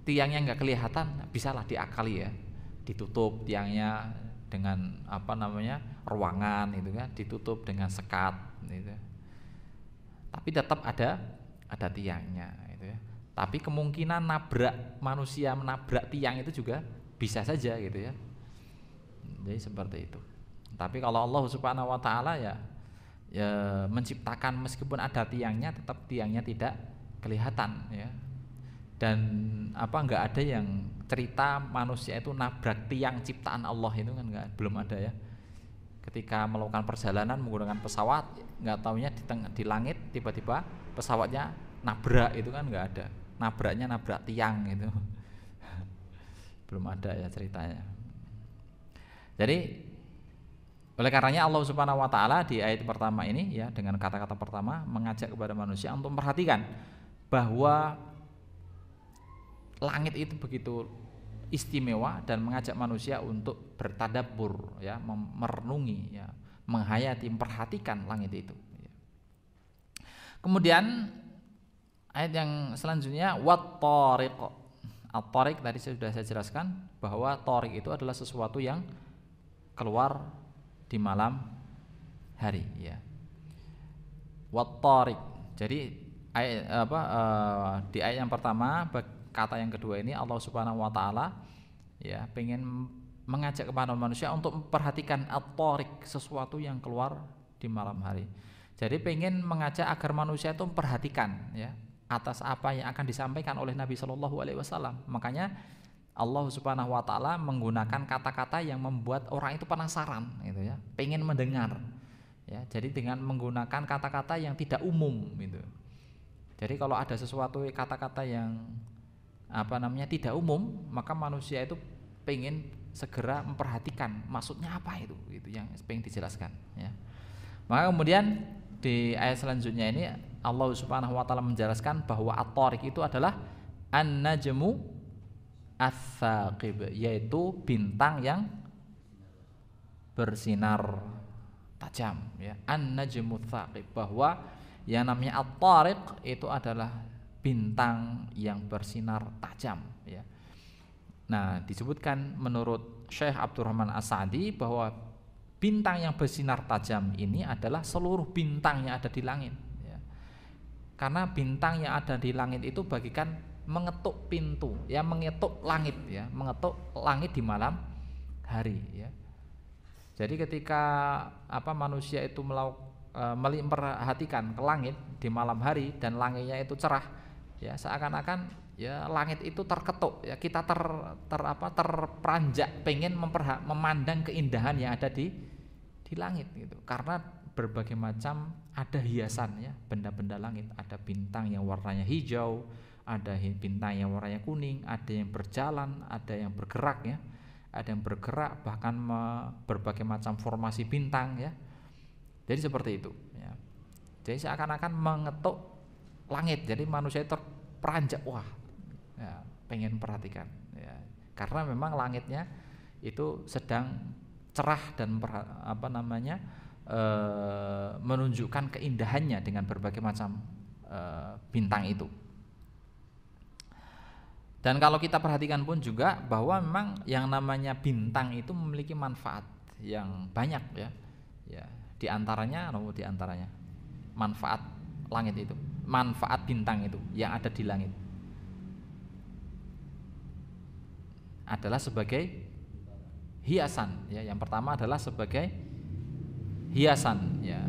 Speaker 1: tiangnya enggak kelihatan, bisalah diakali ya, ditutup tiangnya dengan ruangan gitu kan, ditutup dengan sekat gitu. Tapi tetap ada tiangnya gitu ya. Tapi kemungkinan manusia menabrak tiang itu juga bisa saja gitu ya. Jadi seperti itu. Tapi kalau Allah Subhanahu wa taala ya menciptakan meskipun ada tiangnya, tetap tiangnya tidak kelihatan ya. Dan enggak ada yang cerita manusia itu nabrak tiang ciptaan Allah, itu kan belum ada ya. Ketika melakukan perjalanan menggunakan pesawat, nggak taunya di langit tiba-tiba pesawatnya nabrak, itu kan nggak ada. Nabraknya nabrak tiang itu. Belum ada ya ceritanya. Jadi oleh karenanya Allah Subhanahu wa taala di ayat pertama ini ya, dengan kata-kata pertama mengajak kepada manusia untuk memperhatikan bahwa langit itu begitu istimewa dan mengajak manusia untuk bertadabbur ya, merenungi ya, menghayati, memperhatikan langit itu ya. Kemudian ayat yang selanjutnya wat-thariq. At-thariq tadi sudah saya jelaskan bahwa thariq itu adalah sesuatu yang keluar di malam hari ya. Wat-thariq. Jadi di ayat yang pertama, kata yang kedua ini Allah Subhanahu wa taala ya pengen mengajak kepada manusia untuk memperhatikan at-thariq, sesuatu yang keluar di malam hari. Jadi pengen mengajak agar manusia itu memperhatikan ya atas apa yang akan disampaikan oleh Nabi Shallallahu alaihi wasallam. Makanya Allah Subhanahu wa taala menggunakan kata-kata yang membuat orang itu penasaran gitu ya, pengen mendengar. Ya, jadi dengan menggunakan kata-kata yang tidak umum gitu. Jadi kalau ada sesuatu kata-kata yang tidak umum, maka manusia itu pengen segera memperhatikan maksudnya apa itu gitu yang pengen dijelaskan ya. Maka kemudian di ayat selanjutnya ini Allah Subhanahu wa taala menjelaskan bahwa at-thariq itu adalah an-najmu ats-tsaqib, yaitu bintang yang bersinar tajam ya. An-najmu ats-tsaqib, bahwa yang namanya at-thariq itu adalah bintang yang bersinar tajam ya. Nah, disebutkan menurut Syekh Abdurrahman As-Sa'di bahwa bintang yang bersinar tajam ini adalah seluruh bintang yang ada di langit ya. Karena bintang yang ada di langit itu bagikan mengetuk pintu ya, mengetuk langit ya, mengetuk langit di malam hari ya. Jadi ketika manusia itu memperhatikan ke langit di malam hari dan langitnya itu cerah ya, seakan-akan ya langit itu terketuk ya, kita terperanjak pengen memandang keindahan yang ada di langit gitu. Karena berbagai macam ada hiasan ya, benda-benda langit, ada bintang yang warnanya hijau, ada bintang yang warnanya kuning, ada yang berjalan, ada yang bergerak ya, ada yang bergerak, bahkan berbagai macam formasi bintang ya. Jadi seperti itu ya. Jadi seakan-akan mengetuk langit, jadi manusia terperanjak, wah ya, pengen perhatikan ya. Karena memang langitnya itu sedang cerah dan menunjukkan keindahannya dengan berbagai macam bintang itu. Dan kalau kita perhatikan pun juga bahwa memang yang namanya bintang itu memiliki manfaat yang banyak ya. Ya, di antaranya manfaat langit itu, manfaat bintang itu yang ada di langit adalah sebagai hiasan ya. Yang pertama adalah sebagai hiasan ya.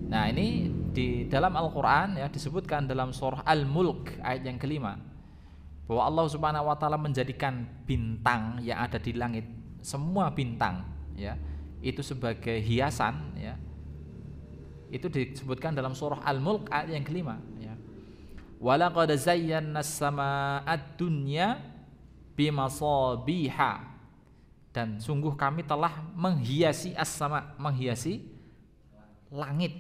Speaker 1: Nah, ini di dalam Al-Qur'an ya disebutkan dalam surah Al-Mulk ayat yang kelima bahwa Allah Subhanahu wa taala menjadikan bintang yang ada di langit, semua bintang ya, itu sebagai hiasan ya. Itu disebutkan dalam surah Al-Mulk ayat yang kelima ya. Walaqad zayyana as-sama'ad dunya bimasabiha, dan sungguh kami telah menghiasi as-sama, menghiasi langit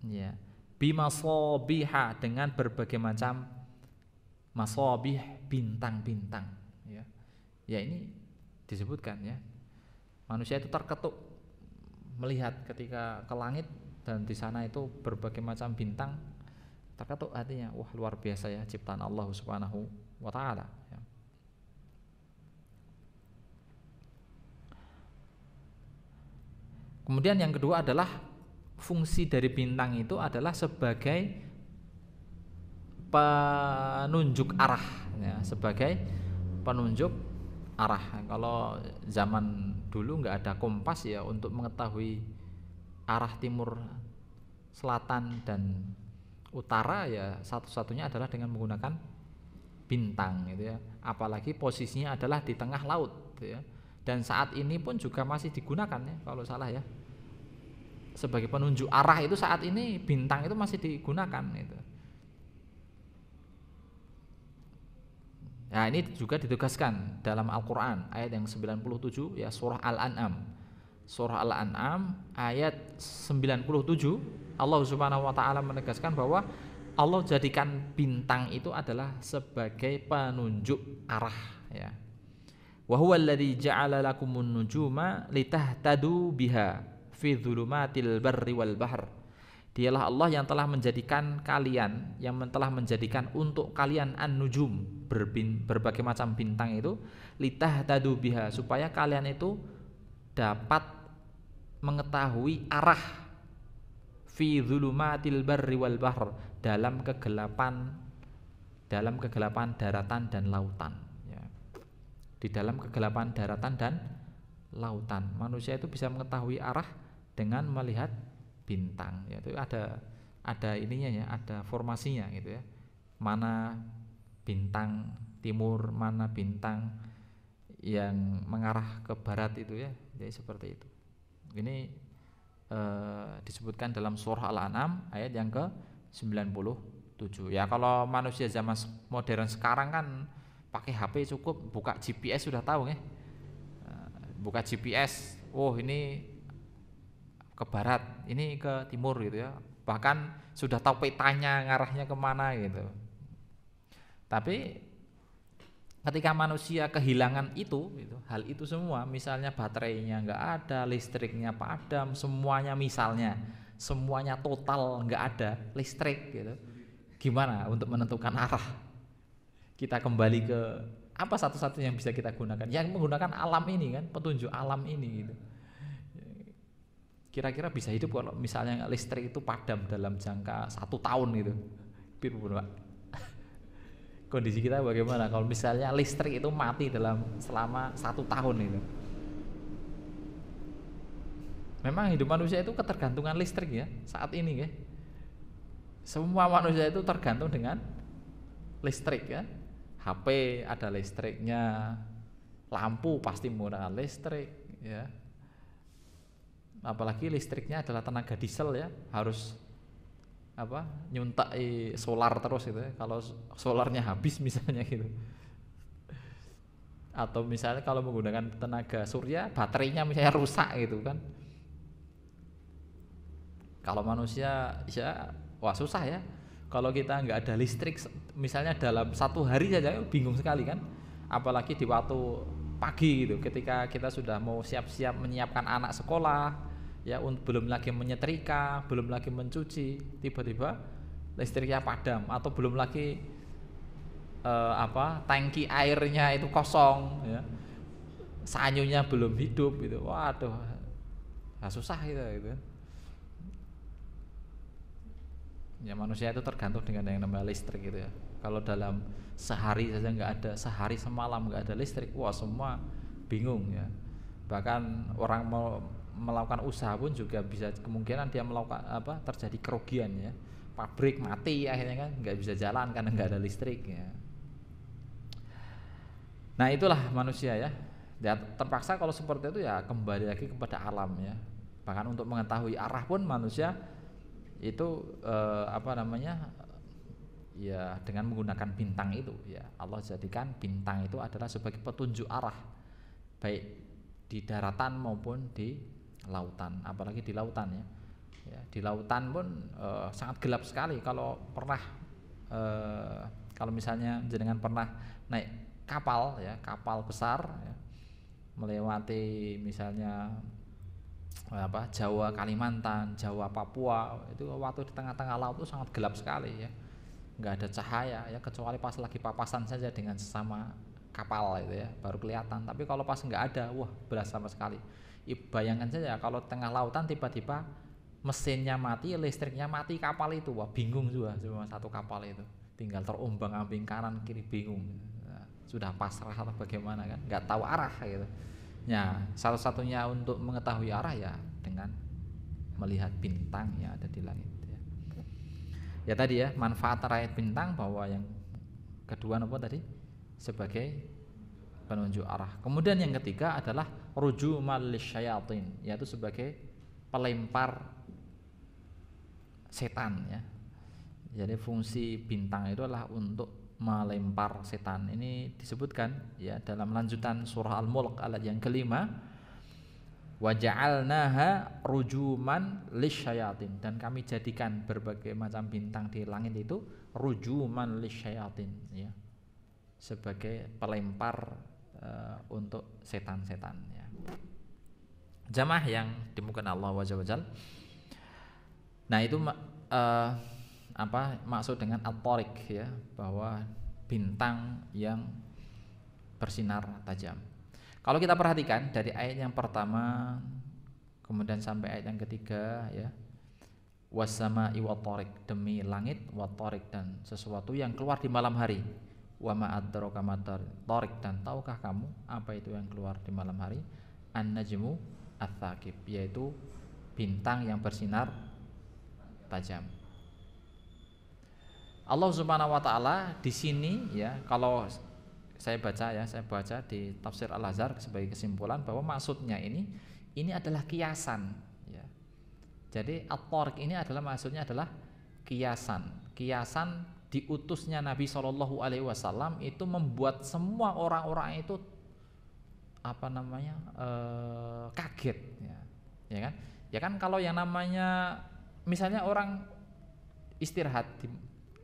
Speaker 1: ya, bimasabiha, dengan berbagai macam masabih, bintang-bintang ya. Ya, ini disebutkan ya, manusia itu terketuk melihat ketika ke langit dan di sana itu berbagai macam bintang, terketuk hatinya, wah luar biasa ya ciptaan Allah Subhanahu wa taala ya. Kemudian yang kedua adalah fungsi dari bintang itu adalah sebagai penunjuk arah ya, sebagai penunjuk arah. Kalau zaman dulu nggak ada kompas ya untuk mengetahui arah timur, selatan dan utara ya, satu-satunya adalah dengan menggunakan bintang gitu ya. Apalagi posisinya adalah di tengah laut gitu ya. Dan saat ini pun juga masih digunakan ya, kalau salah ya, sebagai penunjuk arah itu saat ini bintang itu masih digunakan gitu. Nah, ini juga ditugaskan dalam Al-Qur'an ayat yang 97 ya, surah Al-An'am. Surah Al-An'am ayat 97, Allah Subhanahu wa taala menegaskan bahwa Allah jadikan bintang itu adalah sebagai penunjuk arah ya. Wa huwal ladzi ja'ala lakumun nujuma litahtadu biha fi dzulumatil barri wal bahr. Dialah Allah yang telah menjadikan kalian, yang telah menjadikan untuk kalian an-nujum, berbagai macam bintang itu, litahtadu biha, supaya kalian itu dapat mengetahui arah, fi dzulumatil barri wal bahr, dalam kegelapan daratan dan lautan ya. Di dalam kegelapan daratan dan lautan manusia itu bisa mengetahui arah dengan melihat bintang ya. Itu ada ininya ya, ada formasinya gitu ya, mana bintang timur, mana bintang yang mengarah ke barat itu ya. Jadi seperti itu. Ini disebutkan dalam surah Al-An'am ayat yang ke-97 ya. Kalau manusia zaman modern sekarang kan pakai HP cukup, buka GPS sudah tahu ya. Buka GPS, oh ini ke barat, ini ke timur gitu ya. Bahkan sudah tahu petanya ngarahnya kemana gitu. Tapi ketika manusia kehilangan itu hal itu semua, misalnya baterainya nggak ada, listriknya padam, semuanya total nggak ada listrik gitu. Gimana untuk menentukan arah? Kita kembali ke apa satu-satunya yang bisa kita gunakan? Yang menggunakan alam ini kan, petunjuk alam ini gitu. Kira-kira bisa hidup kalau misalnya listrik itu padam dalam jangka 1 tahun gitu. Pak. Kondisi kita bagaimana kalau misalnya listrik itu mati selama 1 tahun itu? Memang hidup manusia itu ketergantungan listrik ya saat ini ya. Semua manusia itu tergantung dengan listrik ya. HP ada listriknya, lampu pasti menggunakan listrik ya. Apalagi listriknya adalah tenaga diesel ya, harus nyuntak solar terus gitu ya. Kalau solarnya habis misalnya gitu, atau misalnya kalau menggunakan tenaga surya, baterainya misalnya rusak gitu kan. Kalau manusia ya wah susah ya. Kalau kita nggak ada listrik misalnya dalam 1 hari saja bingung sekali kan. Apalagi di waktu pagi gitu, ketika kita sudah mau siap-siap menyiapkan anak sekolah, ya belum lagi menyetrika, belum lagi mencuci, tiba-tiba listriknya padam, atau belum lagi tangki airnya itu kosong, ya, sanyunya belum hidup gitu, waduh, susah gitu. Ya manusia itu tergantung dengan yang namanya listrik gitu ya. Kalau dalam sehari saja nggak ada, sehari semalam nggak ada listrik, wah semua bingung ya. Bahkan orang mau melakukan usaha pun juga bisa kemungkinan dia melakukan terjadi kerugian ya. Pabrik mati akhirnya kan nggak bisa jalan karena nggak ada listrik ya. Nah itulah manusia ya. Ya terpaksa kalau seperti itu ya kembali lagi kepada alam ya. Bahkan untuk mengetahui arah pun manusia itu ya dengan menggunakan bintang itu ya. Allah jadikan bintang itu adalah sebagai petunjuk arah baik di daratan maupun di lautan, apalagi di lautan ya. Ya di lautan pun sangat gelap sekali. Kalau pernah kalau misalnya jenengan pernah naik kapal ya, kapal besar ya, melewati misalnya Jawa, Kalimantan, Jawa, Papua, itu waktu di tengah-tengah laut itu sangat gelap sekali ya, nggak ada cahaya ya, kecuali pas lagi papasan saja dengan sesama kapal itu ya, baru kelihatan. Tapi kalau pas nggak ada, wah belas sama sekali. Bayangkan saja kalau tengah lautan tiba-tiba mesinnya mati, listriknya mati, kapal itu, wah bingung juga cuma satu kapal itu, tinggal terombang-ambing kanan kiri bingung, nah, sudah pasrah atau bagaimana kan, nggak tahu arah gitu. Ya, satu-satunya untuk mengetahui arah ya dengan melihat bintang yang ada di langit ya. Ya tadi ya, manfaat terkait bintang bahwa yang kedua apa tadi? Sebagai penunjuk arah. Kemudian yang ketiga adalah rujumal lisyayatin, yaitu sebagai pelempar setan ya. Jadi fungsi bintang itu adalah untuk melempar setan. Ini disebutkan ya dalam lanjutan surah Al-Mulk ayat yang kelima, wa ja'alnaha rujuman lisyayatin, dan kami jadikan berbagai macam bintang di langit itu rujuman lisyayatin ya, sebagai pelempar untuk setan-setan ya. Jamaah yang dimulakan Allah wajal. Nah itu maksud dengan at-tariq ya, bahwa bintang yang bersinar tajam. Kalau kita perhatikan dari ayat yang pertama kemudian sampai ayat yang ketiga ya, wasama'i wat-tariq, demi langit, wat-tariq, dan sesuatu yang keluar di malam hari, wa ma adraka mat-tariq, dan tahukah kamu apa itu yang keluar di malam hari, an-najmu ats-tsaqib, yaitu bintang yang bersinar tajam. Allah Subhanahu wa taala di sini ya, kalau saya baca di tafsir Al-Azhar sebagai kesimpulan bahwa maksudnya ini adalah kiasan ya. Jadi at-tariq ini maksudnya adalah kiasan diutusnya Nabi Shallallahu alaihi wasallam itu membuat semua orang-orang itu kaget ya. Ya kan kalau yang namanya misalnya orang istirahat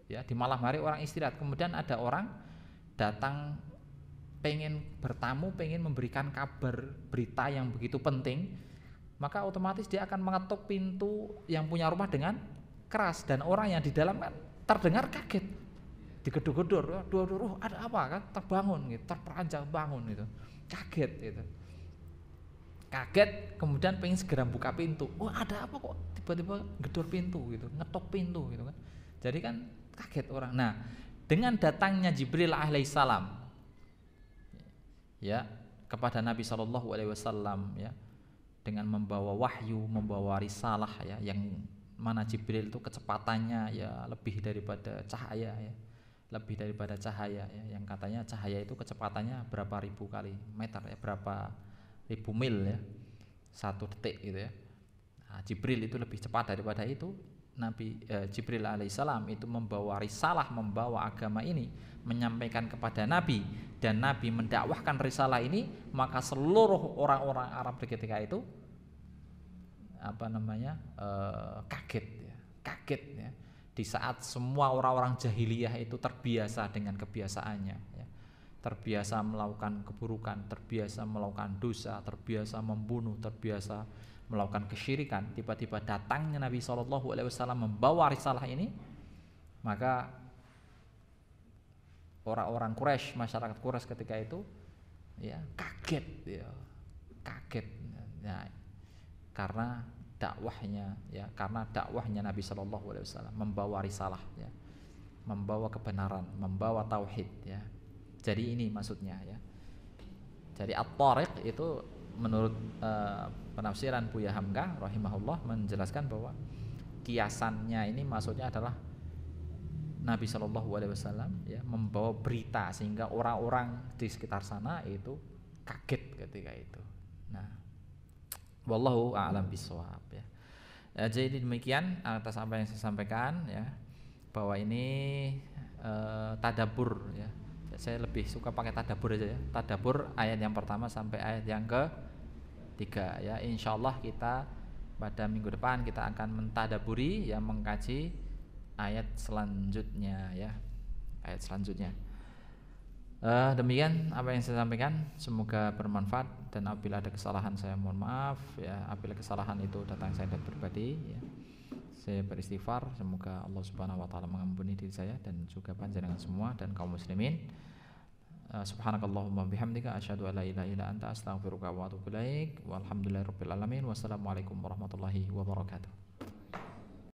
Speaker 1: di malam hari, orang istirahat, kemudian ada orang datang pengen bertamu, pengen memberikan kabar berita yang begitu penting, maka otomatis dia akan mengetuk pintu yang punya rumah dengan keras, dan orang yang di dalam kan terdengar kaget, digedor-gedor, ada apa kan, terbangun gitu, terperanjat bangun gitu, kaget, kemudian pengen segera buka pintu, ada apa kok tiba-tiba gedor pintu gitu, ngetok pintu gitu kan, jadi kan kaget orang. Nah, dengan datangnya Jibril alaihissalam ya kepada Nabi Shallallahu alaihi wasallam ya, dengan membawa wahyu, membawa risalah ya, yang mana Jibril itu kecepatannya ya lebih daripada cahaya ya, yang katanya cahaya itu kecepatannya berapa ribu kali meter ya, berapa ribu mil ya, 1 detik gitu ya. Nah, Jibril itu lebih cepat daripada itu. Nabi Jibril alaihissalam itu membawa risalah, membawa agama ini, menyampaikan kepada Nabi, dan Nabi mendakwahkan risalah ini, maka seluruh orang-orang Arab ketika itu kaget ya, di saat semua orang-orang jahiliyah itu terbiasa dengan kebiasaannya ya, terbiasa melakukan keburukan, terbiasa melakukan dosa, terbiasa membunuh, terbiasa melakukan kesyirikan, tiba-tiba datangnya Nabi SAW membawa risalah ini, maka orang-orang Quraisy, masyarakat Quraisy ketika itu ya kaget, ya kaget, ya, karena dakwahnya Nabi SAW membawa risalah, ya, membawa kebenaran, membawa tauhid, ya. Jadi ini maksudnya, ya. Jadi At-Tariq itu menurut penafsiran Buya Hamka rahimahullah menjelaskan bahwa kiasannya ini maksudnya adalah Nabi SAW ya membawa berita sehingga orang-orang di sekitar sana itu kaget ketika itu. Nah, wallahu a'lam bishawab, ya. Jadi demikian atas apa yang saya sampaikan, ya, bahwa ini tadabbur, ya. Saya lebih suka pakai tadabbur aja, ya. Tadabbur ayat yang pertama sampai ayat yang ke-3, ya. Insyaallah kita pada minggu depan kita akan mentadaburi, ya, mengkaji ayat selanjutnya, ya. Ayat selanjutnya. Demikian apa yang saya sampaikan, semoga bermanfaat, dan apabila ada kesalahan saya mohon maaf, ya. Apabila kesalahan itu datang saya pribadi, ya. Saya beristighfar, semoga Allah Subhanahu wa taala mengampuni diri saya dan juga panjenengan semua dan kaum muslimin. Subhanakallahumma bihamdika asyhadu an la ilaha illa anta astaghfiruka wa atubu ilaik. Walhamdulillahirabbil alamin. Wassalamualaikum warahmatullahi wabarakatuh.